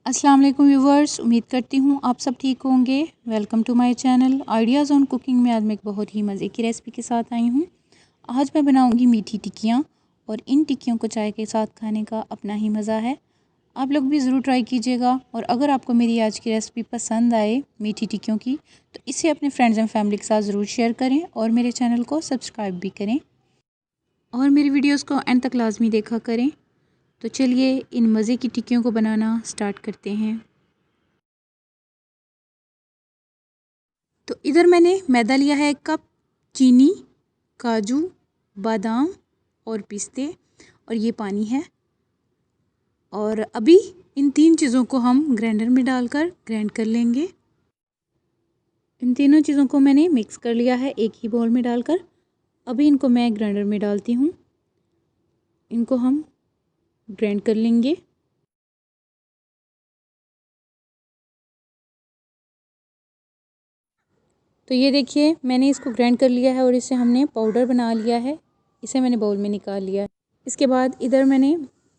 अस्सलाम वालेकुम व्यूवर्स, उम्मीद करती हूँ आप सब ठीक होंगे। Welcome to my channel ideas on cooking में आज मैं एक बहुत ही मज़े की रेसिपी के साथ आई हूँ। आज मैं बनाऊँगी मीठी टिक्कियाँ और इन टिक्कियों को चाय के साथ खाने का अपना ही मज़ा है। आप लोग भी ज़रूर ट्राई कीजिएगा और अगर आपको मेरी आज की रेसिपी पसंद आए मीठी टिक्कियों की तो इसे अपने फ्रेंड्स एंड फैमिली के साथ ज़रूर शेयर करें और मेरे चैनल को सब्सक्राइब भी करें और मेरी वीडियोज़ को एंड तक लाजमी देखा करें। तो चलिए इन मज़े की टिक्कियों को बनाना स्टार्ट करते हैं। तो इधर मैंने मैदा लिया है 1 कप, चीनी, काजू, बादाम और पिस्ते और ये पानी है। और अभी इन 3 चीज़ों को हम ग्राइंडर में डालकर ग्राइंड कर लेंगे। इन तीनों चीज़ों को मैंने मिक्स कर लिया है एक ही बाउल में डालकर। अभी इनको मैं ग्राइंडर में डालती हूँ, इनको हम ग्राइंड कर लेंगे। तो ये देखिए मैंने इसको ग्राइंड कर लिया है और इसे हमने पाउडर बना लिया है। इसे मैंने बाउल में निकाल लिया है। इसके बाद इधर मैंने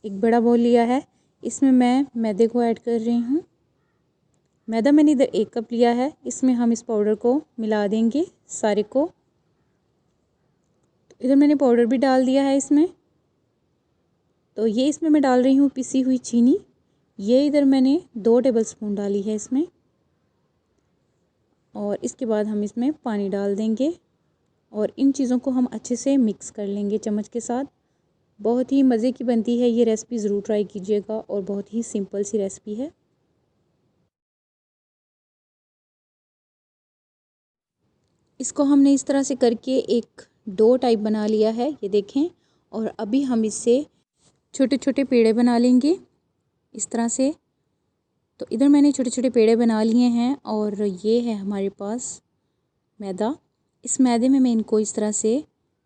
एक बड़ा बाउल लिया है, इसमें मैं मैदे को ऐड कर रही हूँ। मैदा मैंने इधर 1 कप लिया है, इसमें हम इस पाउडर को मिला देंगे सारे को। तो इधर मैंने पाउडर भी डाल दिया है इसमें। तो ये इसमें मैं डाल रही हूँ पिसी हुई चीनी। ये इधर मैंने 2 टेबलस्पून डाली है इसमें। और इसके बाद हम इसमें पानी डाल देंगे और इन चीज़ों को हम अच्छे से मिक्स कर लेंगे चम्मच के साथ। बहुत ही मज़े की बनती है ये रेसिपी, ज़रूर ट्राई कीजिएगा और बहुत ही सिंपल सी रेसिपी है। इसको हमने इस तरह से करके एक डो टाइप बना लिया है, ये देखें। और अभी हम इससे छोटे छोटे पेड़े बना लेंगे इस तरह से। तो इधर मैंने छोटे छोटे पेड़े बना लिए हैं और ये है हमारे पास मैदा। इस मैदे में मैं इनको इस तरह से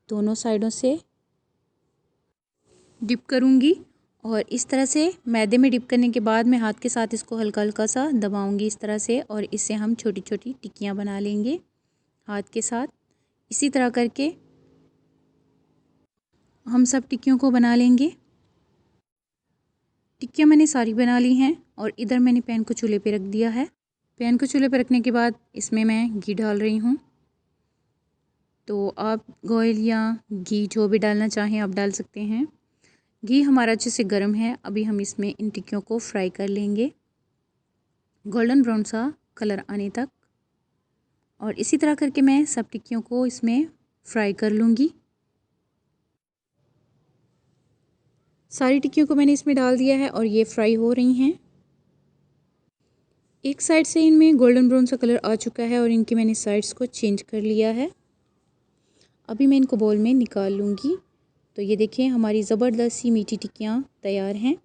दोनों साइडों से डिप करूँगी और इस तरह से मैदे में डिप करने के बाद मैं हाथ के साथ इसको हल्का हल्का सा दबाऊँगी इस तरह से और इससे हम छोटी छोटी टिक्कियाँ बना लेंगे हाथ के साथ। इसी तरह करके हम सब टिक्कियों को बना लेंगे। टिक्कियाँ मैंने सारी बना ली हैं और इधर मैंने पैन को चूल्हे पे रख दिया है। पैन को चूल्हे पे रखने के बाद इसमें मैं घी डाल रही हूँ। तो आप ऑयल या घी जो भी डालना चाहें आप डाल सकते हैं। घी हमारा अच्छे से गर्म है। अभी हम इसमें इन टिक्कियों को फ्राई कर लेंगे गोल्डन ब्राउन सा कलर आने तक। और इसी तरह करके मैं सब टिक्कियों को इसमें फ्राई कर लूँगी। सारी टिक्कियों को मैंने इसमें डाल दिया है और ये फ्राई हो रही हैं। एक साइड से इनमें गोल्डन ब्राउन सा कलर आ चुका है और इनकी मैंने साइड्स को चेंज कर लिया है। अभी मैं इनको बाउल में निकाल लूँगी। तो ये देखिए हमारी ज़बरदस्त सी मीठी टिक्कियाँ तैयार हैं।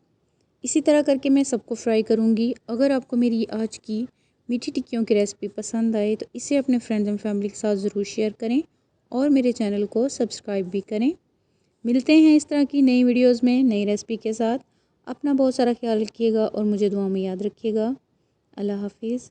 इसी तरह करके मैं सबको फ्राई करूँगी। अगर आपको मेरी आज की मीठी टिक्कियों की रेसिपी पसंद आए तो इसे अपने फ्रेंड्स एंड फैमिली के साथ ज़रूर शेयर करें और मेरे चैनल को सब्सक्राइब भी करें। मिलते हैं इस तरह की नई वीडियोज़ में नई रेसिपी के साथ। अपना बहुत सारा ख्याल रखिएगा और मुझे दुआ में याद रखिएगा। अल्लाह हाफिज़।